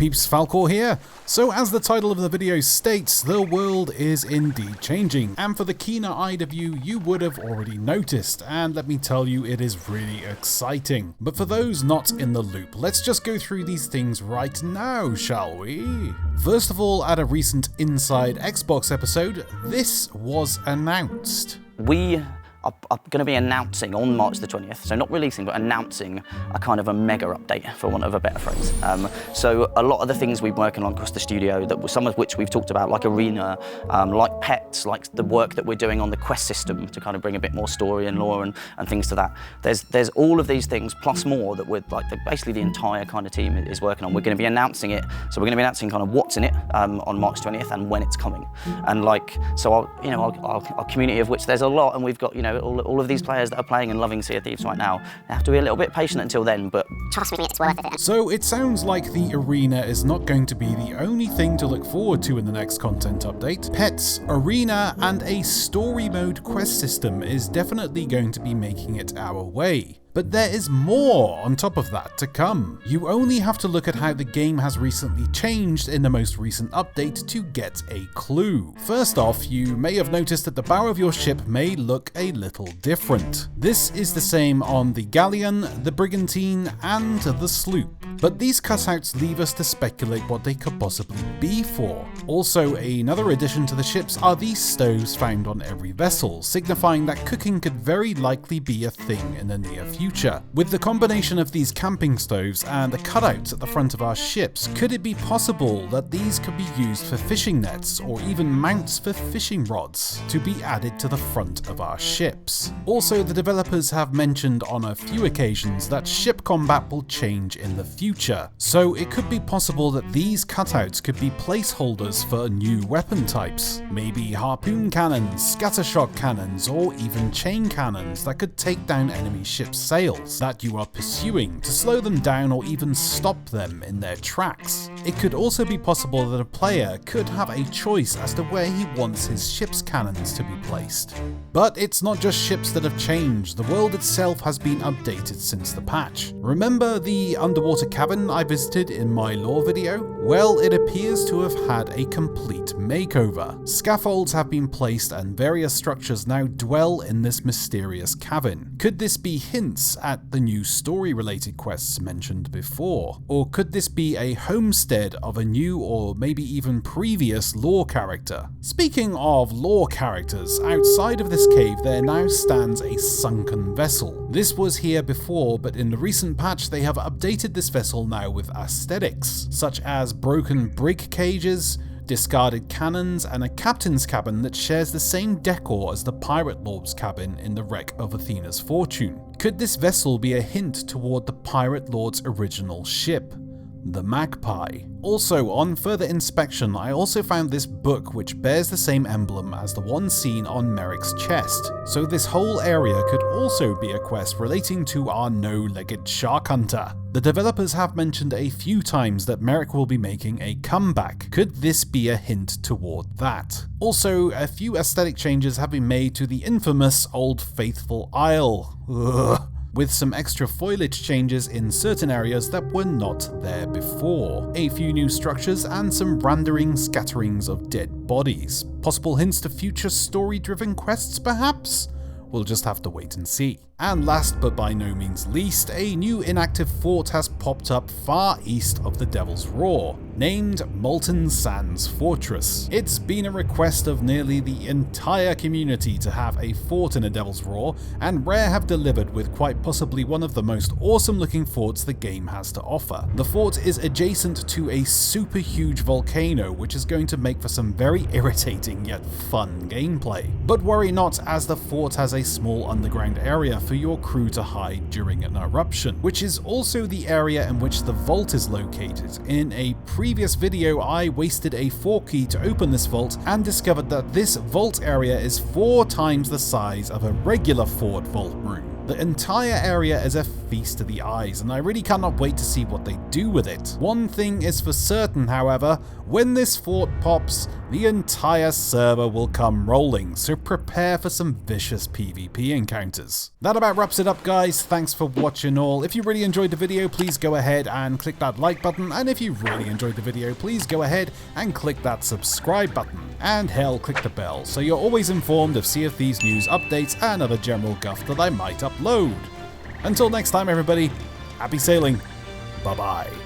peeps, Falcore here. So as the title of the video states, the world is indeed changing, and for the keener-eyed of you, you would have already noticed, and let me tell you, it is really exciting. But for those not in the loop, let's just go through these things right now, shall we? First of all, at a recent Inside Xbox episode, this was announced. We are going to be announcing on March the 20th, so not releasing, but announcing a kind of a mega update, for want of a better phrase. So a lot of the things we've been working on across the studio, some of which we've talked about, like Arena, like Pets, like the work that we're doing on the quest system to kind of bring a bit more story and lore and things to that. There's all of these things, plus more, that we're basically the entire kind of team is working on. We're going to be announcing it, so we're going to be announcing kind of what's in it on March 20th and when it's coming. And our community, of which there's a lot, and we've got, all of these players that are playing and loving Sea of Thieves right now, they have to be a little bit patient until then, but trust me, it's worth it. So it sounds like the Arena is not going to be the only thing to look forward to in the next content update. Pets, Arena, and a story mode quest system is definitely going to be making it our way. But there is more on top of that to come. You only have to look at how the game has recently changed in the most recent update to get a clue. First off, you may have noticed that the bow of your ship may look a little different. This is the same on the Galleon, the Brigantine, and the Sloop. But these cutouts leave us to speculate what they could possibly be for. Also, another addition to the ships are these stoves found on every vessel, signifying that cooking could very likely be a thing in the near future. With the combination of these camping stoves and the cutouts at the front of our ships, could it be possible that these could be used for fishing nets or even mounts for fishing rods to be added to the front of our ships? Also, the developers have mentioned on a few occasions that ship combat will change in the future, so it could be possible that these cutouts could be placeholders for new weapon types, maybe harpoon cannons, scattershock cannons, or even chain cannons that could take down enemy ships' sails that you are pursuing to slow them down or even stop them in their tracks. It could also be possible that a player could have a choice as to where he wants his ship's cannons to be placed. But it's not just ships that have changed, the world itself has been updated since the patch. Remember the underwater cabin I visited in my lore video? Well, it appears to have had a complete makeover. Scaffolds have been placed and various structures now dwell in this mysterious cabin. Could this be hints at the new story-related quests mentioned before? Or could this be a homestead of a new or maybe even previous lore character? Speaking of lore characters, outside of this cave there now stands a sunken vessel. This was here before, but in the recent patch they have updated this vessel now with aesthetics, such as broken brig cages, discarded cannons, and a captain's cabin that shares the same decor as the Pirate Lord's cabin in the wreck of Athena's Fortune. Could this vessel be a hint toward the Pirate Lord's original ship, the Magpie? Also, on further inspection, I also found this book which bears the same emblem as the one seen on Merrick's chest, so this whole area could also be a quest relating to our no-legged shark hunter. The developers have mentioned a few times that Merrick will be making a comeback. Could this be a hint toward that? Also, a few aesthetic changes have been made to the infamous Old Faithful Isle. Ugh. With some extra foliage changes in certain areas that were not there before, a few new structures, and some randering scatterings of dead bodies. Possible hints to future story-driven quests, perhaps? We'll just have to wait and see. And last but by no means least, a new inactive fort has popped up far east of the Devil's Roar, named Molten Sands Fortress. It's been a request of nearly the entire community to have a fort in a Devil's Roar, and Rare have delivered with quite possibly one of the most awesome looking forts the game has to offer. The fort is adjacent to a super huge volcano, which is going to make for some very irritating yet fun gameplay. But worry not, as the fort has a small underground area for your crew to hide during an eruption, which is also the area in which the vault is located. In a previous video, I wasted a 4 key to open this vault and discovered that this vault area is 4 times the size of a regular fort vault room. The entire area is a feast to the eyes, and I really cannot wait to see what they do with it. One thing is for certain, however, when this fort pops, the entire server will come rolling, so prepare for some vicious PvP encounters. That about wraps it up, guys. Thanks for watching all. If you really enjoyed the video, please go ahead and click that like button, and if you really enjoyed the video, please go ahead and click that subscribe button. And hell, click the bell, so you're always informed of Sea of Thieves news, updates, and other general guff that I might upload. Until next time, everybody, happy sailing. Bye-bye.